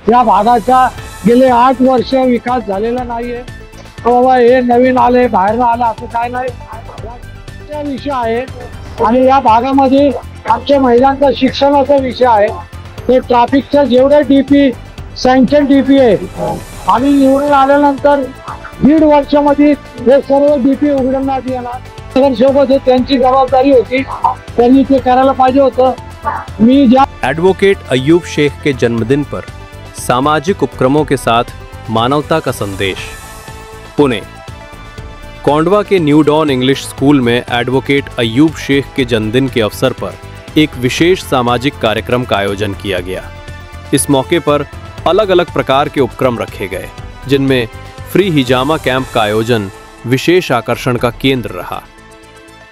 या भागाचा गेले 8 वर्ष विकास झालेला नाहीये। बाबा हे नवीन आले बाहेर आलं असं काय नाही, हा विषय आहे। आणि या भागामध्ये आमच्या महिलांचा शिक्षणाचा विषय आहे। ते ट्रॅफिकचं जेवढे डीपी सँक्शन डीपी आहे, आम्ही निवडून आल्यानंतर 1.5 वर्षामध्ये हे सर्व डीपी उघडण्यात येणार। नगरसेवक त्यांची जबाबदारी होती, त्यांनी ते करायला पाहिजे होतं। मी ज्या एडवोकेट अय्यूब शेख के जन्मदिन पर सामाजिक उपक्रमों के साथ मानवता का संदेश। पुणे कोंडवा के न्यू डॉन इंग्लिश स्कूल में एडवोकेट अय्यूब शेख के जन्मदिन के अवसर पर एक विशेष सामाजिक कार्यक्रम का आयोजन किया गया। इस मौके पर अलग अलग प्रकार के उपक्रम रखे गए, जिनमें फ्री हिजामा कैंप का आयोजन विशेष आकर्षण का केंद्र रहा।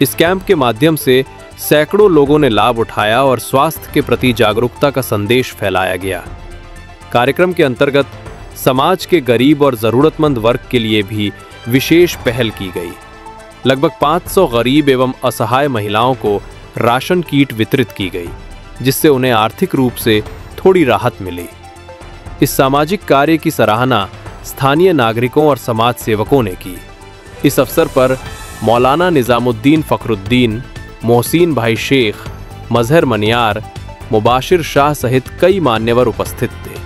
इस कैंप के माध्यम से सैकड़ों लोगों ने लाभ उठाया और स्वास्थ्य के प्रति जागरूकता का संदेश फैलाया गया। कार्यक्रम के अंतर्गत समाज के गरीब और जरूरतमंद वर्ग के लिए भी विशेष पहल की गई। लगभग 500 गरीब एवं असहाय महिलाओं को राशन कीट वितरित की गई, जिससे उन्हें आर्थिक रूप से थोड़ी राहत मिली। इस सामाजिक कार्य की सराहना स्थानीय नागरिकों और समाज सेवकों ने की। इस अवसर पर मौलाना निजामुद्दीन फखरुद्दीन, मोहसिन भाई शेख, मजहर मनियार, मुबाशिर शाह सहित कई मान्यवर उपस्थित थे।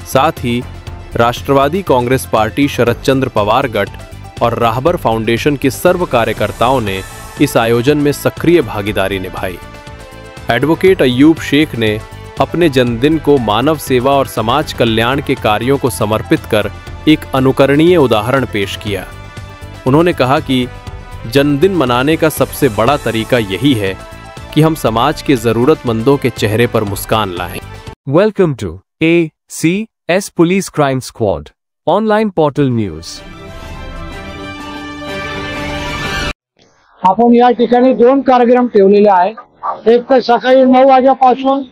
साथ ही राष्ट्रवादी कांग्रेस पार्टी शरद चंद्र पवार गट और राहबर फाउंडेशन के सर्व कार्यकर्ताओं ने इस आयोजन में सक्रिय भागीदारी निभाई। एडवोकेट अय्यूब शेख ने अपने जन्मदिन को मानव सेवा और समाज कल्याण के कार्यों को समर्पित कर एक अनुकरणीय उदाहरण पेश किया। उन्होंने कहा कि जन्मदिन मनाने का सबसे बड़ा तरीका यही है कि हम समाज के जरूरतमंदों के चेहरे पर मुस्कान लाएं। Welcome to ACS police crime squad online portal news. आपण या ठिकाणी 2 कार्यक्रम ठेवलेले आहे। एक तर सकाळी 9 वाजेपासून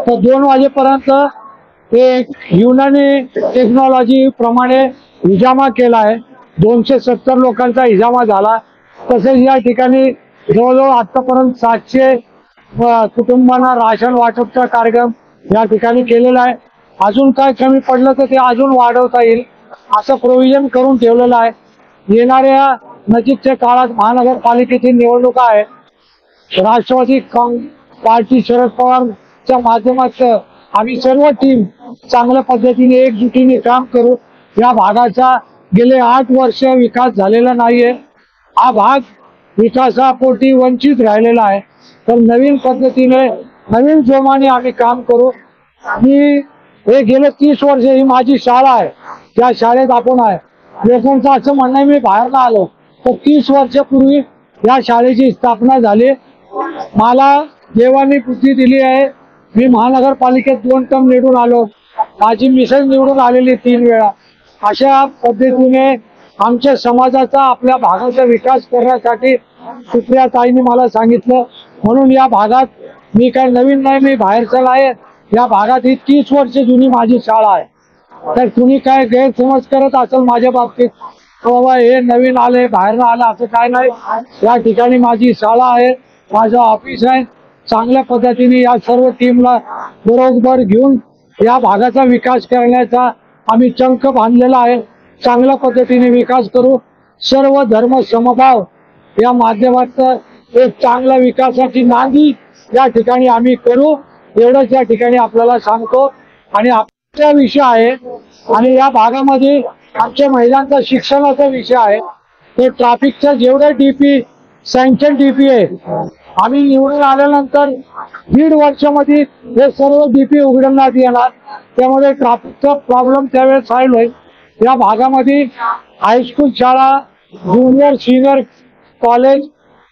तर 2 वाजेपर्यंत एक युनानी टेक्नॉलॉजी प्रमाणे हिजामा केला आहे। 270 लोकांचा हिजामा झाला। तसेच या ठिकाणी जवळजवळ आतापर्यंत 700 कुटुंबांना राशन वाटपचा कार्यक्रम या ठिकाणी केलेला आहे। अजून काय कमी पडलं तर ते अजून वाढवता येईल असं प्रोव्हिजन करून ठेवलेलं आहे। येणाऱ्या नजीकच्या काळात महानगरपालिकेची निवडणूक आहे। राष्ट्रवादी पार्टी शरद पवारच्या माध्यमातून आम्ही सर्व टीम चांगल्या पद्धतीने एकजुटीने काम करू। या भागाचा गेले 8 वर्ष विकास झालेला नाहीये। हा भाग विकासापोटी वंचित राहिलेला आहे। तर नवीन पद्धतीने नवीन जोमाने आम्ही काम करू। मी हे गेले 30 वर्ष ही माझी शाळा आहे, त्या शाळेत आपण आहे। लोकांचं असं म्हणणं मी बाहेर आलो तर 30 वर्षापूर्वी या शाळेची स्थापना झाली। मला देवाने बुद्धी दिली आहे। मी महानगरपालिकेत 2 टर्म निवडून आलो, माझी मिसेस निवडून आलेली 3 वेळा। अशा पद्धतीने आमच्या समाजाचा आपल्या भागाचा विकास करण्यासाठी सुप्रिया ताईंनी मला सांगितलं, म्हणून या भागात मी काय नवीन नाही, मी बाहेरचा आहे। या भागात ही 30 वर्ष जुनी माझी शाळा आहे। तर तुम्ही काय गैरसमज करत असाल माझ्या बाबतीत, बाबा हे नवीन आले बाहेर आलं असं काय नाही। या ठिकाणी माझी शाळा आहे, माझं ऑफिस आहे। चांगल्या पद्धतीने या सर्व टीमला बरोबर घेऊन या भागाचा विकास करण्याचा आम्ही चंक बांधलेला आहे। चांगल्या पद्धतीने विकास करू। सर्व धर्म समभाव या माध्यमातून एक चांगल्या विकासाची नांदी या ठिकाणी आम्ही करू, एवढंच या ठिकाणी आपल्याला सांगतो। आणि आपला विषय आहे आणि या भागामध्ये आमच्या महिलांचा शिक्षणाचा विषय आहे। ते ट्रॅफिकचं जेवढे डीपी सँक्शन डीपी आहे, आम्ही निवडून आल्यानंतर 1.5 वर्षामध्ये हे सर्व डीपी उघडण्यात येणार। त्यामुळे ट्रॅफिकचा प्रॉब्लेम त्यावेळेस सॉल्व्ह होईल। या भागामध्ये हायस्कूल शाळा, ज्युनियर सिनियर कॉलेज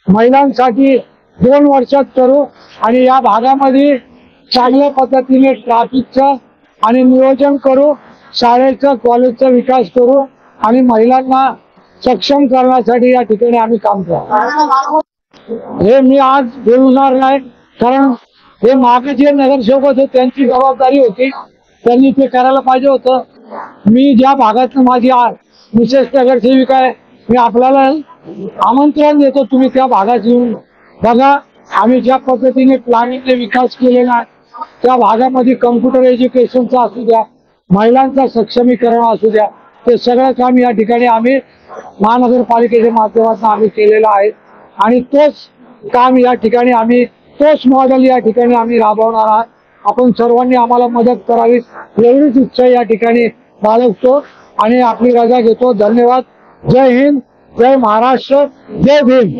महिलांसाठी 2 वर्षात करू आणि या भागामध्ये चांगल्या पद्धतीने ट्रॅफिकचं आणि नियोजन करू, शाळेचा कॉलेजचा विकास करू आणि महिलांना सक्षम करण्यासाठी या ठिकाणी आम्ही काम करू। हे मी आज बोलणार नाही, कारण हे मागे जे नगरसेवक होते त्यांची जबाबदारी होती, त्यांनी ते करायला पाहिजे होतं। मी ज्या भागात माझी विशेष नगरसेविका आहे, मी आपल्याला आमंत्रण देतो, तुम्ही त्या भागात येऊन बघा। आम्ही ज्या पद्धतीने प्लॅनिंगने विकास केलेला आहे, त्या भागामध्ये कम्प्युटर एज्युकेशनचा असू द्या, महिलांचं सक्षमीकरण असू द्या, ते सगळं काम या ठिकाणी आम्ही महानगरपालिकेच्या माध्यमातून आम्ही केलेलं आहे आणि तोच काम या ठिकाणी आम्ही तोच मॉडेल या ठिकाणी आम्ही राबवणार आहात. आपण सर्वांनी आम्हाला मदत करावी एवढीच इच्छा या ठिकाणी बाळगतो आणि आपली रजा घेतो. धन्यवाद. जय हिंद, जय महाराष्ट्र, जय भीम.